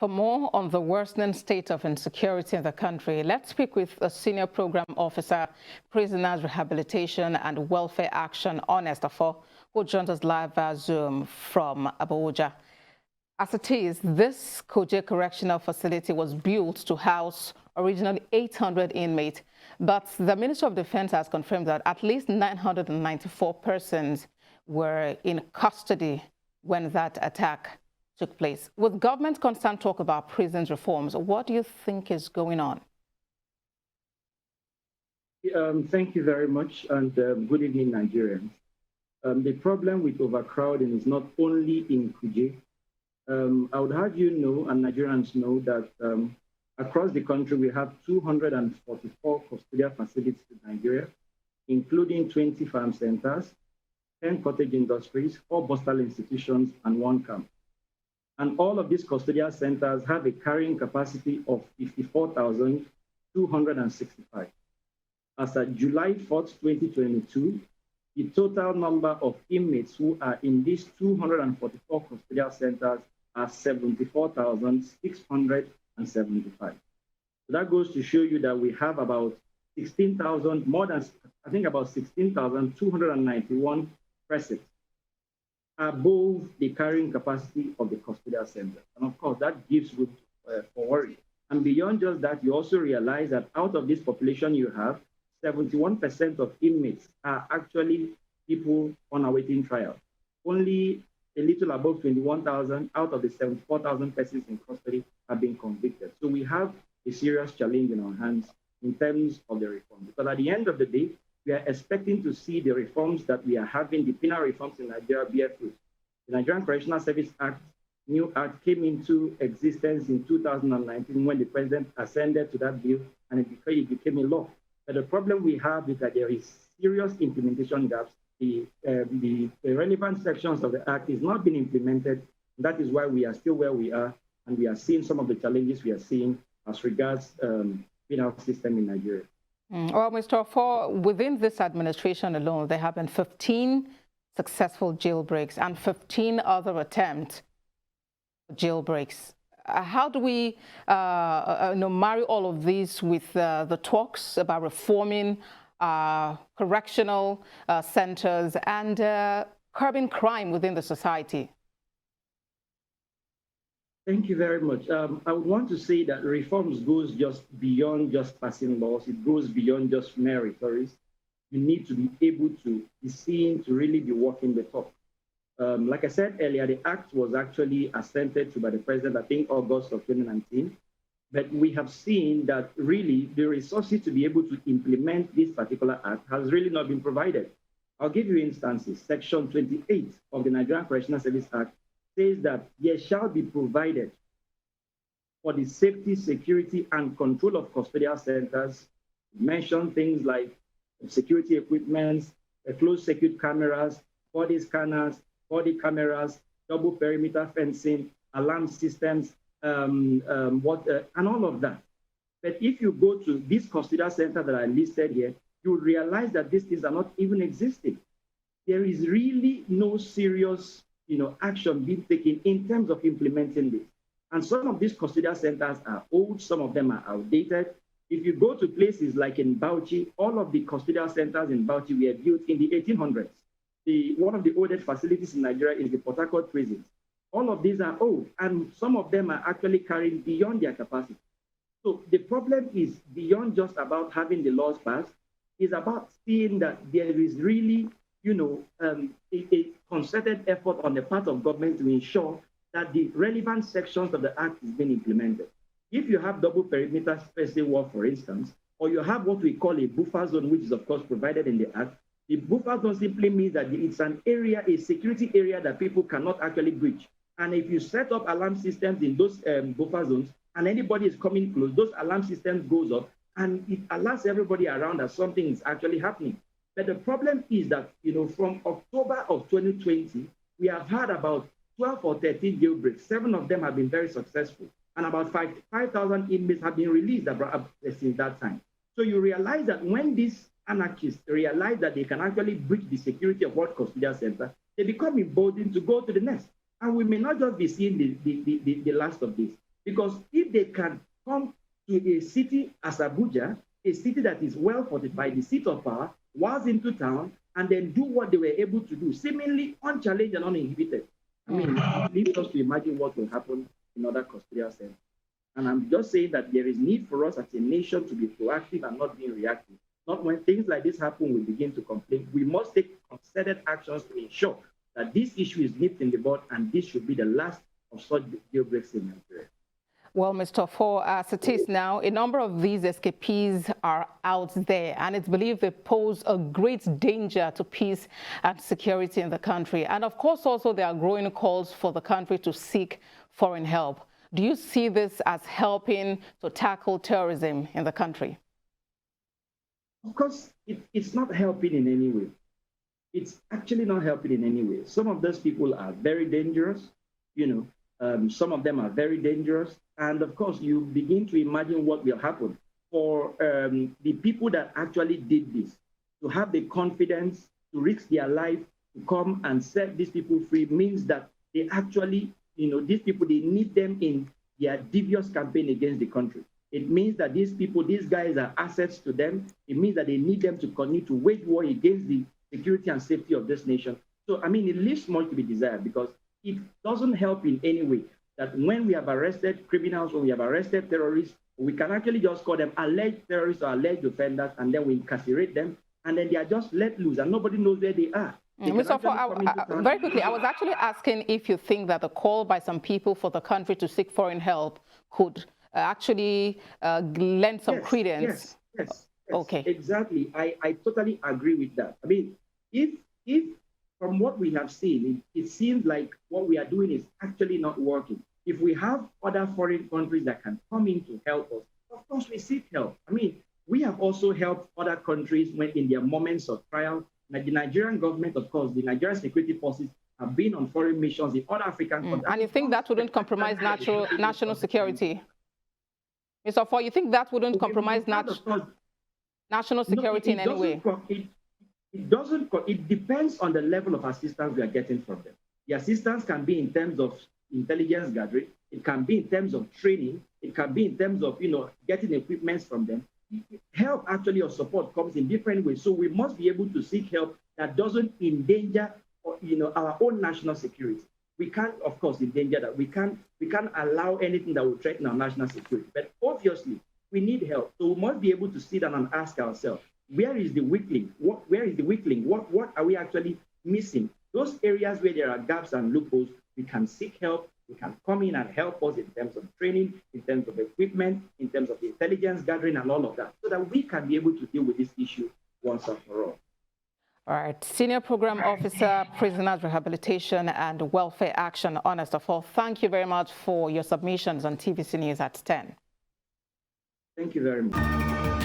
For more on the worsening state of insecurity in the country, let's speak with a senior program officer, Prisoners Rehabilitation and Welfare Action, Honest Offor, who joins us live via Zoom from Abuja. As it is, this Kuje Correctional Facility was built to house originally 800 inmates, but the Ministry of Defense has confirmed that at least 994 persons were in custody when that attack took place. With government constant talk about prisons reforms, what do you think is going on? Thank you very much, and good evening, Nigerians. The problem with overcrowding is not only in Kuje. I would have you know, and Nigerians know, that across the country we have 244 custodial facilities in Nigeria, including 20 farm centers, 10 cottage industries, 4 postal institutions, and 1 camp. And all of these custodial centers have a carrying capacity of 54,265. As of July 4th, 2022, the total number of inmates who are in these 244 custodial centers are 74,675. So that goes to show you that we have about 16,000, more than, I think about 16,291 present above the carrying capacity of the custodial center. And of course, that gives room for worry. And beyond just that, you also realize that out of this population you have, 71% of inmates are actually people on awaiting trial. Only a little above 21,000 out of the 74,000 persons in custody have been convicted. So we have a serious challenge in our hands in terms of the reform. Because at the end of the day, we are expecting to see the reforms that we are having, the penal reforms in Nigeria, bear fruit. The Nigerian Correctional Service Act, new act, came into existence in 2019 when the president ascended to that bill and it became a law. But the problem we have is that there is serious implementation gaps. The relevant sections of the act is not being implemented. That is why we are still where we are, and we are seeing some of the challenges we are seeing as regards penal system in Nigeria. Well, Mr. Offor, within this administration alone, there have been 15 successful jailbreaks and 15 other attempts for jailbreaks. How do we marry all of these with the talks about reforming correctional centers and curbing crime within the society? Thank you very much. I would want to say that reforms goes just beyond just passing laws. It goes beyond just mere rhetoric. You need to be able to be seen to really be walking the talk. Like I said earlier, the act was actually assented to by the president, I think August of 2019. But we have seen that really the resources to be able to implement this particular act has really not been provided. I'll give you instances. Section 28 of the Nigerian Correctional Service Act says that there shall be provided for the safety, security, and control of custodial centers. Mention things like security equipment, closed circuit cameras, body scanners, body cameras, double perimeter fencing, alarm systems, and all of that. But if you go to these custodial centers that are listed here, you will realize that these things are not even existing. There is really no serious action being taken in terms of implementing this. And some of these custodial centers are old, some of them are outdated. If you go to places like in Bauchi, all of the custodial centers in Bauchi were built in the 1800s. One of the oldest facilities in Nigeria is the Port Harcourt prison. All of these are old, and some of them are actually carrying beyond their capacity. So the problem is beyond just about having the laws passed, it's about seeing that there is really a concerted effort on the part of government to ensure that the relevant sections of the act is being implemented. If you have double perimeter special wall, for instance, or you have what we call a buffer zone, which is of course provided in the act, the buffer zone simply means that it's an area, a security area that people cannot actually breach. And if you set up alarm systems in those buffer zones and anybody is coming close, those alarm systems goes up and it alerts everybody around that something is actually happening. But the problem is that, from October of 2020, we have had about 12 or 13 jailbreaks. 7 of them have been very successful. And about 5,000 inmates have been released since that time. So you realize that when these anarchists realize that they can actually breach the security of what custodial center, they become emboldened to go to the next. And we may not just be seeing the last of this. Because if they can come to a city as Abuja, a city that is well fortified, the seat of power, was into town, and then do what they were able to do, seemingly unchallenged and uninhibited. I mean, it leaves us to imagine what will happen in other custodial centers. And I'm just saying that there is need for us as a nation to be proactive and not being reactive. Not when things like this happen, we begin to complain. We must take concerted actions to ensure that this issue is nipped in the bud, and this should be the last of such deal breaks in Nigeria. Well, Mr. Offor, as it is now, a number of these escapees are out there, and it's believed they pose a great danger to peace and security in the country. And of course, also there are growing calls for the country to seek foreign help. Do you see this as helping to tackle terrorism in the country? Of course, it's not helping in any way. It's actually not helping in any way. Some of those people are very dangerous, some of them are very dangerous. And of course, you begin to imagine what will happen for the people that actually did this, to have the confidence to risk their life to come and set these people free means that they actually, these people, they need them in their devious campaign against the country. It means that these people, these guys are assets to them. It means that they need them to continue to wage war against the security and safety of this nation. So, I mean, it leaves much to be desired, because it doesn't help in any way that when we have arrested criminals or we have arrested terrorists, we can actually just call them alleged terrorists or alleged offenders, and then we incarcerate them, and then they are just let loose, and nobody knows where they are. Mr. Offor, very quickly, I was actually asking if you think that the call by some people for the country to seek foreign help could actually lend some credence. Yes. Okay. Exactly. I totally agree with that. I mean, if from what we have seen, it seems like what we are doing is actually not working. If we have other foreign countries that can come in to help us, of course we seek help. I mean, we have also helped other countries when in their moments of trial. Like the Nigerian government, of course, the Nigerian security forces have been on foreign missions in other African countries. And you think that wouldn't compromise national security? Mr. Offor, you think that wouldn't compromise national security in any way? It doesn't. It depends on the level of assistance we are getting from them. The assistance can be in terms of intelligence gathering. It can be in terms of training. It can be in terms of getting equipments from them. Help actually or support comes in different ways. So we must be able to seek help that doesn't endanger our own national security. We can't, of course, endanger that. We can't allow anything that will threaten our national security. But obviously, we need help. So we must be able to sit down and ask ourselves, where is the weak link? Where is the weak link? What are we actually missing? Those areas where there are gaps and loopholes, we can seek help. We can come in and help us in terms of training, in terms of equipment, in terms of intelligence gathering and all of that, so that we can be able to deal with this issue once and for all. All right. Senior Program Officer, Prisoners Rehabilitation and Welfare Action, Honest Offor, thank you very much for your submissions on TVC News at 10. Thank you very much.